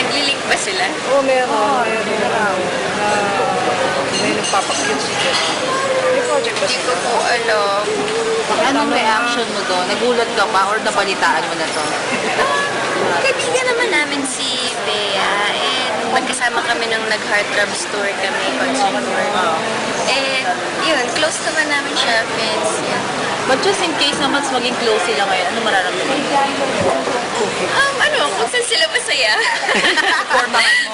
Nag-link ba sila? Oo, meron. May nagpapakyut si Jet. May project ba Hindi sila? ko po alam. Anong reaction mo doon? Nagulat ka pa or nabalitaan mo na to? Kaibigan naman namin si Bea and magkasama kami nung nag-heartthrob tour kami, concert tour. And yun, close naman namin siya, friends. Yan. But just in case na mas maging close sila ngayon, ano mararamdaman mo? Kung saan sila masaya.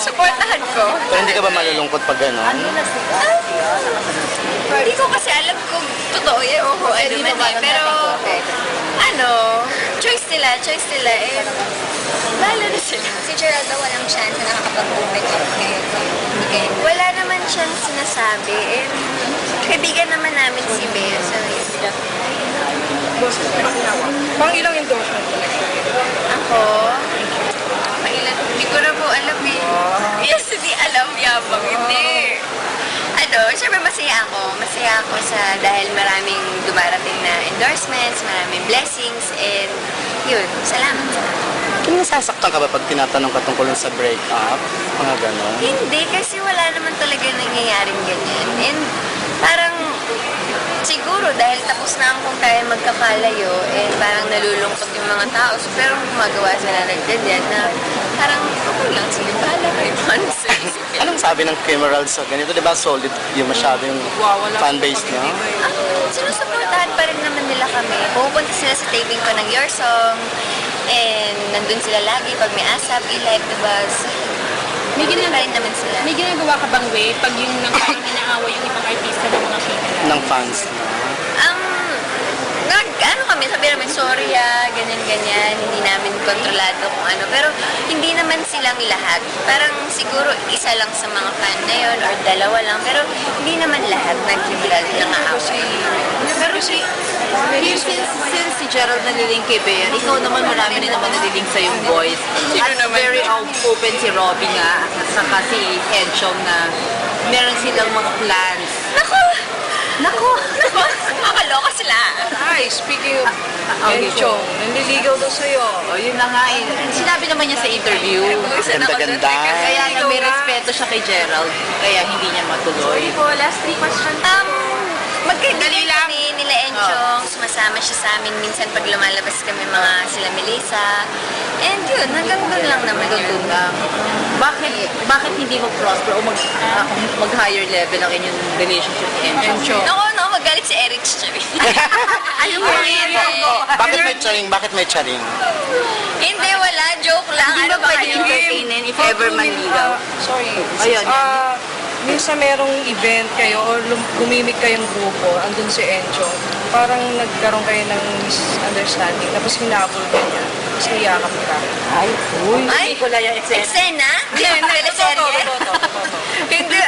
Supportahan ko. Pero hindi ka ba malulungkot pag gano'n? Hindi ko kasi alam kung totoo yun o kung ano man eh. Pero, choice nila eh. Bahala na sila. Si Geraldo walang chance na nakakapag-open up ngayon. Wala naman siyang sinasabi. Eh, kaibigan naman namin si Bea. So, Pang ilang endorsement ko next year? ako, hindi ko na po alam eh. Yes, hindi alam, yabang, hindi. Syempre masaya ako. Masaya ako dahil maraming dumarating na endorsements, maraming blessings, and yun, salamat. Kung nasasaktan ka ba pag tinatanong ka tungkol sa breakup? Mga gano'n? Hindi, kasi wala naman talaga nangyayaring ganyan. And parang, siguro dahil tapos na kung tayo magkakalayo, and parang nalulungkot yung mga tao. So, pero gumagawa sila ng ganyan na parang, okay lang, sige, bahala kayo. Anong sabi ng Criminal sa ganito? Diba solid yung masyado yung fanbase niya? Sinusuportahan pa rin naman nila kami. Pupunta sila sa taping ko ng Your Song, and nandun sila lagi pag may ASAP, e-live, diba? So, May ginagawa rin naman sila. May ginagawa ka bang way pag yung nang parang inaaway yung ibang artista ng mga criminal? Ng fans niya? Kami, sabi namin, sorry ganyan-ganyan, hindi namin kontrolado kung ano. Pero hindi naman silang lahat. Parang siguro isa lang sa mga fan na yun or dalawa lang. Pero hindi naman lahat nang-aaway. Pero since si Gerald naliling kay Bea, ikaw naman marami rin naman naliling sa yung boys. At very open si Robby nga, at saka si Enchong na meron silang mga plans. Nako! Makakaloka sila. Ay, speaking of Enchong, nanliligaw daw sa'yo. Yun na nga eh. Sinabi naman niya sa interview. Ganda-ganda. Kaya nga may respeto siya kay Gerald, kaya hindi niya matuloy. Po, last 3 questions. Magkaibigan kami nila Enchong, sumasama siya sa amin minsan pag lumalabas kami sila Melissa. And yun, hanggang doon lang naman yun. Bakit hindi mag-prosper o mag-higher level ang inyong relationship ni Enchong? No, magalit si Eric Chavi. Ayun mo Bakit may charing? Hindi, wala. Joke lang. Hindi ba pwede entertainin if ever manligaw? Sorry. Ayun. Minsan merong event kayo or gumimik kayong grupo, andun si Enchong. Parang nagkaroon kayo ng misunderstanding, tapos hinabol ka niya, tapos niyakap ka. Ay, hindi ko lang yung eksena. Eksena? Hindi, teleserye? Hindi,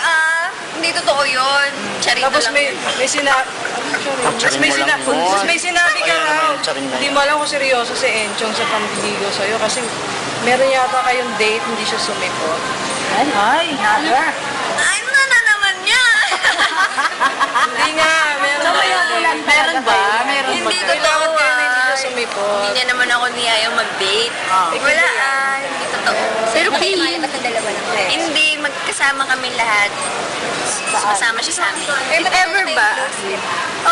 hindi totoo yun. Charito Tapos lang. may sinabi, tapos may sinabi ka raw. Hindi mo alam kung seryoso si Enchong sa pambiligo sa'yo kasi meron yata kayong date, hindi siya sumipot. Ay, never. Ano na naman niya? Hindi nga, meron Meron ba? Meron ba? Hindi totoo. Hindi siya sumipot. Hindi niya naman ako niyayang mag-date. Wala hindi totoo. Pero kayo malabat na dalawa lang. Hindi, magkasama kami lahat. Kasama siya sa amin. If ever ba?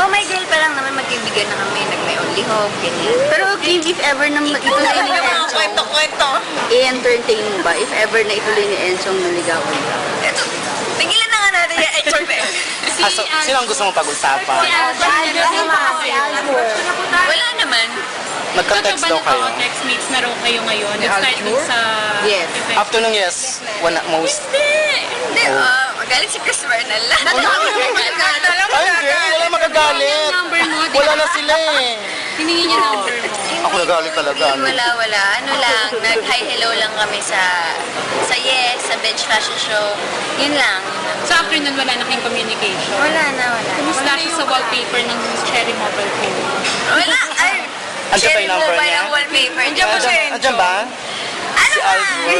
Oh, my girl pa lang naman magkaibigan na kami. Nag-may only hope, ganyan. Pero if ever na ituloy ni Enchong, Kwento-kwento. i-entertain mo ba? If ever na ituloy ni Enchong naligawan ka? Ito, tingilan na nga natin yung HR ba? Sino ang gusto mong pag-usapan? Wala naman. Nagka-text daw kayo? Text mates na raw kayo ngayon. Ni Start Alcure? dun sa... Yes. After nung yes, most. Hindi, magalit si Chris Bernal. Ay, hindi. Wala magagalit. Number mo, Wala na sila eh. hiningi niya number mo. Ako nagalit talaga. Wala. Ano lang, nag-hi hello lang kami sa Yes, sa Bench Fashion Show. Yun lang. So after nun, wala na kayong communication. Wala na. Wala siya sa wallpaper ng Cherry Mobile phone. Wala. Ay, Andiyan ba yung number niya? Wallpaper. Andiyan ba si Andiyan ba? Ano ba? Alcure.